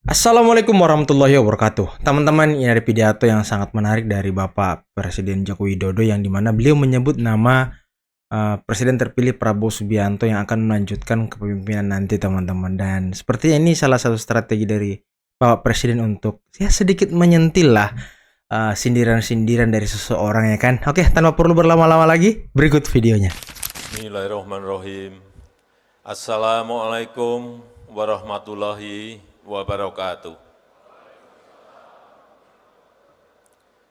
Assalamualaikum warahmatullahi wabarakatuh. Teman-teman, ini ada pidato yang sangat menarik dari Bapak Presiden Joko Widodo yang dimana beliau menyebut nama Presiden terpilih Prabowo Subianto yang akan melanjutkan kepemimpinan nanti, teman-teman. Dan sepertinya ini salah satu strategi dari Bapak Presiden untuk ya sedikit menyentil lah sindiran-sindiran dari seseorang, ya kan. Oke, tanpa perlu berlama-lama lagi, berikut videonya. Bismillahirrahmanirrahim. Assalamualaikum warahmatullahi wabarakatuh.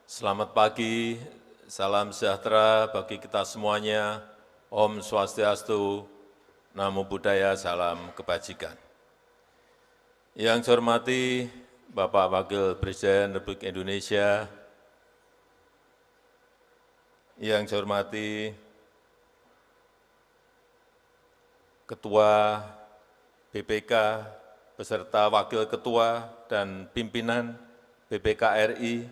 Selamat pagi, salam sejahtera bagi kita semuanya. Om Swastiastu, Namo Buddhaya, salam kebajikan. Yang saya hormati Bapak Wakil Presiden Republik Indonesia, yang saya hormati Ketua BPK beserta Wakil Ketua dan pimpinan BPK RI,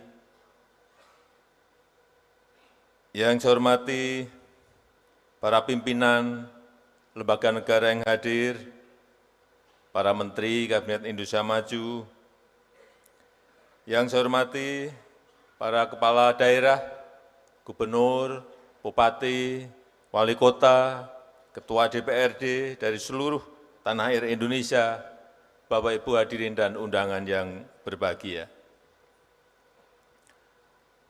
yang saya hormati para pimpinan lembaga negara yang hadir, para Menteri Kabinet Indonesia Maju, yang saya hormati para kepala daerah, gubernur, bupati, wali kota, ketua DPRD dari seluruh tanah air Indonesia, Bapak Ibu hadirin dan undangan yang berbahagia.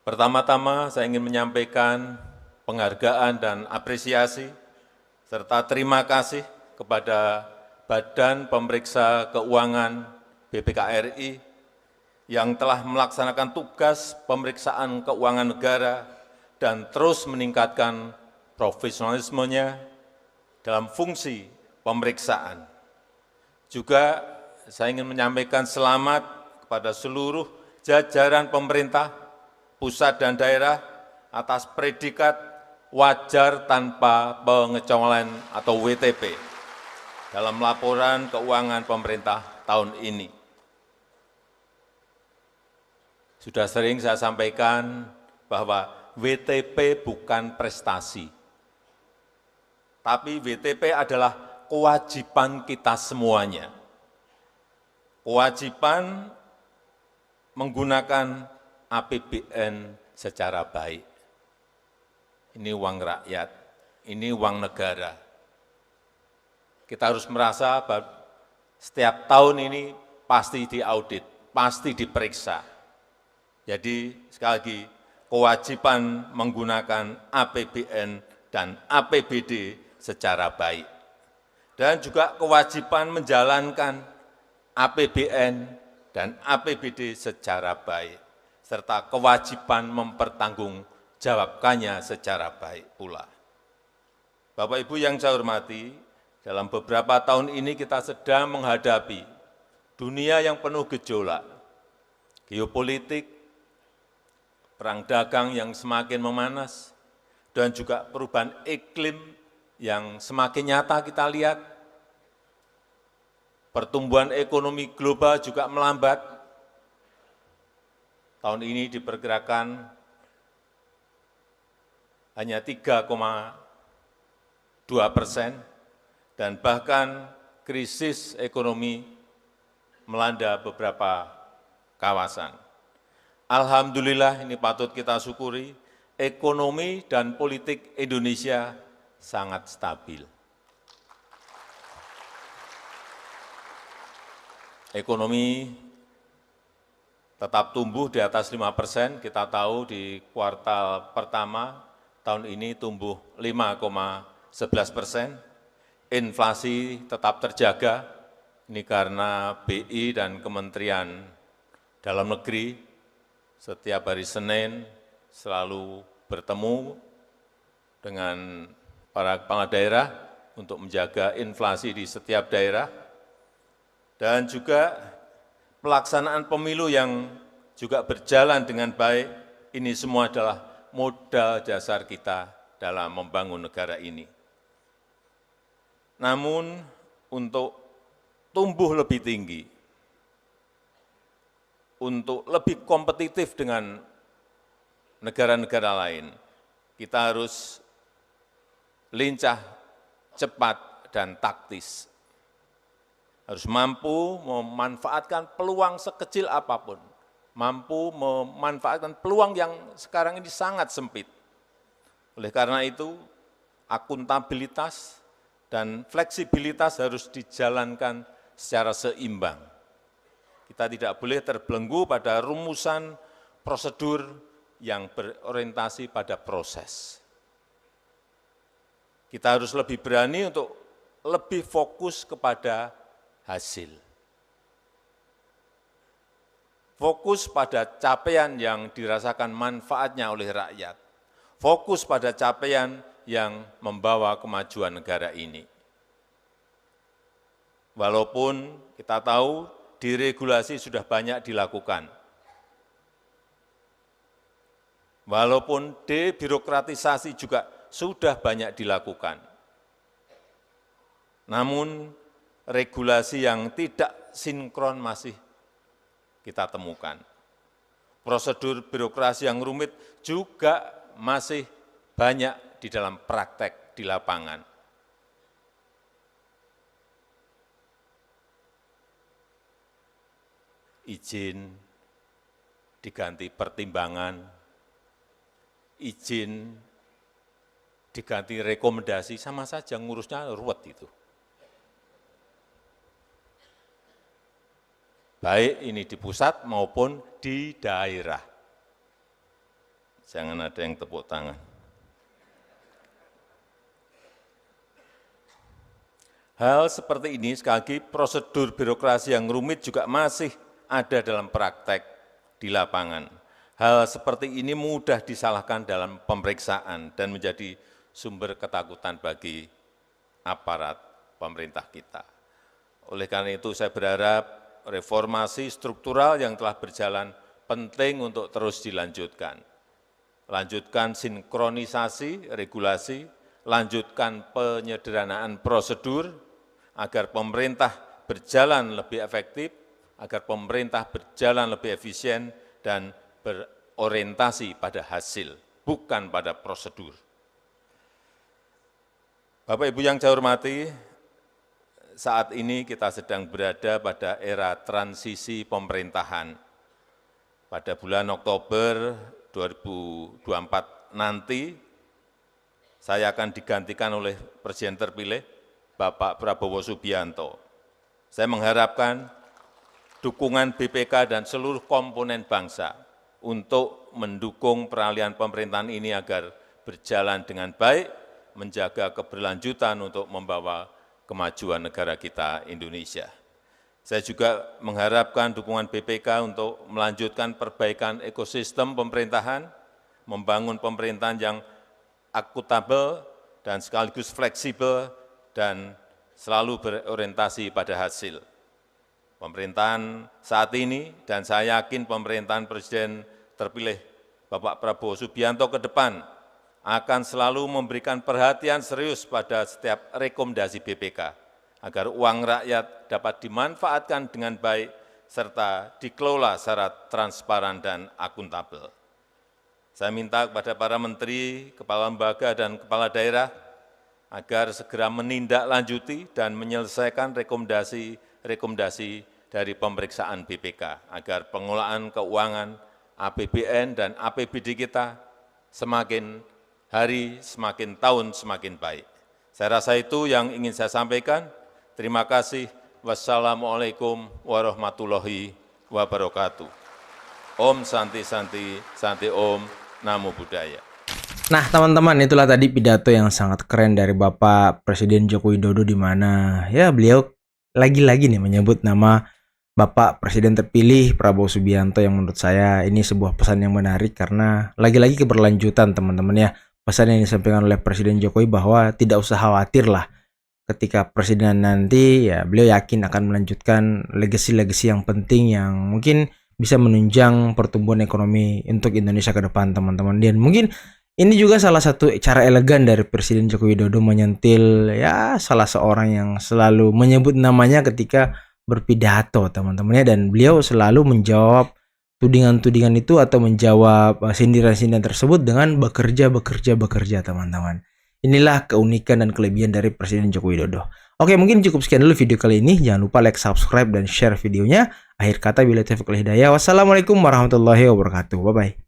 Pertama-tama saya ingin menyampaikan penghargaan dan apresiasi serta terima kasih kepada Badan Pemeriksa Keuangan BPK RI yang telah melaksanakan tugas pemeriksaan keuangan negara dan terus meningkatkan profesionalismenya dalam fungsi pemeriksaan. Juga saya ingin menyampaikan selamat kepada seluruh jajaran pemerintah, pusat dan daerah atas predikat wajar tanpa pengecualian atau WTP dalam laporan keuangan pemerintah tahun ini. Sudah sering saya sampaikan bahwa WTP bukan prestasi, tapi WTP adalah kewajiban kita semuanya. Kewajiban menggunakan APBN secara baik. Ini uang rakyat, ini uang negara. Kita harus merasa bahwa setiap tahun ini pasti diaudit, pasti diperiksa. Jadi sekali lagi, kewajiban menggunakan APBN dan APBD secara baik. Dan juga kewajiban menjalankan APBN dan APBD secara baik, serta kewajiban mempertanggungjawabkannya secara baik pula. Bapak Ibu yang saya hormati, dalam beberapa tahun ini kita sedang menghadapi dunia yang penuh gejolak, geopolitik, perang dagang yang semakin memanas, dan juga perubahan iklim yang semakin nyata kita lihat. Pertumbuhan ekonomi global juga melambat. Tahun ini diperkirakan hanya 3,2%, dan bahkan krisis ekonomi melanda beberapa kawasan. Alhamdulillah, ini patut kita syukuri, ekonomi dan politik Indonesia sangat stabil. Ekonomi tetap tumbuh di atas 5%, kita tahu di kuartal pertama tahun ini tumbuh 5,11%, inflasi tetap terjaga, ini karena BI dan Kementerian Dalam Negeri setiap hari Senin selalu bertemu dengan para kepala daerah untuk menjaga inflasi di setiap daerah, dan juga pelaksanaan pemilu yang juga berjalan dengan baik. Ini semua adalah modal dasar kita dalam membangun negara ini. Namun untuk tumbuh lebih tinggi, untuk lebih kompetitif dengan negara-negara lain, kita harus lincah, cepat, dan taktis. harus mampu memanfaatkan peluang sekecil apapun, mampu memanfaatkan peluang yang sekarang ini sangat sempit. Oleh karena itu, akuntabilitas dan fleksibilitas harus dijalankan secara seimbang. Kita tidak boleh terbelenggu pada rumusan prosedur yang berorientasi pada proses. Kita harus lebih berani untuk lebih fokus kepada hasil. Fokus pada capaian yang dirasakan manfaatnya oleh rakyat. Fokus pada capaian yang membawa kemajuan negara ini. Walaupun kita tahu deregulasi sudah banyak dilakukan. Walaupun debirokratisasi juga sudah banyak dilakukan. Namun regulasi yang tidak sinkron masih kita temukan. Prosedur birokrasi yang rumit juga masih banyak di dalam praktek di lapangan. Izin diganti pertimbangan, izin diganti rekomendasi, sama saja ngurusnya ruwet itu. Baik ini di pusat maupun di daerah. Jangan ada yang tepuk tangan. Hal seperti ini, sekali lagi, prosedur birokrasi yang rumit juga masih ada dalam praktek di lapangan. Hal seperti ini mudah disalahkan dalam pemeriksaan dan menjadi sumber ketakutan bagi aparat pemerintah kita. Oleh karena itu saya berharap reformasi struktural yang telah berjalan penting untuk terus dilanjutkan. Lanjutkan sinkronisasi regulasi, lanjutkan penyederhanaan prosedur agar pemerintah berjalan lebih efektif, agar pemerintah berjalan lebih efisien dan berorientasi pada hasil, bukan pada prosedur. Bapak Ibu yang saya hormati, saat ini kita sedang berada pada era transisi pemerintahan. Pada bulan Oktober 2024 nanti, saya akan digantikan oleh Presiden terpilih, Bapak Prabowo Subianto. Saya mengharapkan dukungan BPK dan seluruh komponen bangsa untuk mendukung peralihan pemerintahan ini agar berjalan dengan baik, menjaga keberlanjutan untuk membawa kemajuan negara kita Indonesia. Saya juga mengharapkan dukungan BPK untuk melanjutkan perbaikan ekosistem pemerintahan, membangun pemerintahan yang akuntabel dan sekaligus fleksibel dan selalu berorientasi pada hasil. Pemerintahan saat ini dan saya yakin pemerintahan Presiden terpilih Bapak Prabowo Subianto ke depan akan selalu memberikan perhatian serius pada setiap rekomendasi BPK agar uang rakyat dapat dimanfaatkan dengan baik serta dikelola secara transparan dan akuntabel. Saya minta kepada para menteri, kepala lembaga, dan kepala daerah agar segera menindaklanjuti dan menyelesaikan rekomendasi dari pemeriksaan BPK agar pengelolaan keuangan APBN dan APBD kita semakin hari, semakin tahun, semakin baik. Saya rasa itu yang ingin saya sampaikan. Terima kasih. Wassalamualaikum warahmatullahi wabarakatuh. Om Santi Santi, Santi Om, Namo Buddhaya. Nah, teman-teman, itulah tadi pidato yang sangat keren dari Bapak Presiden Joko Widodo, di mana ya beliau lagi-lagi nih menyebut nama Bapak Presiden terpilih Prabowo Subianto, yang menurut saya ini sebuah pesan yang menarik karena lagi-lagi keberlanjutan, teman-teman ya. Pesan yang disampaikan oleh Presiden Jokowi bahwa tidak usah khawatir lah ketika presiden nanti, ya beliau yakin akan melanjutkan legasi-legasi yang penting yang mungkin bisa menunjang pertumbuhan ekonomi untuk Indonesia ke depan, teman-teman. Dan mungkin ini juga salah satu cara elegan dari Presiden Joko Widodo menyentil ya salah seorang yang selalu menyebut namanya ketika berpidato, teman-teman ya. Dan beliau selalu menjawab tudingan-tudingan itu atau menjawab sindiran-sindiran tersebut dengan bekerja, teman-teman. Inilah keunikan dan kelebihan dari Presiden Joko Widodo. Oke, mungkin cukup sekian dulu video kali ini. Jangan lupa like, subscribe, dan share videonya. Akhir kata, bila taufiq wal hidayah. Wassalamualaikum warahmatullahi wabarakatuh. Bye-bye.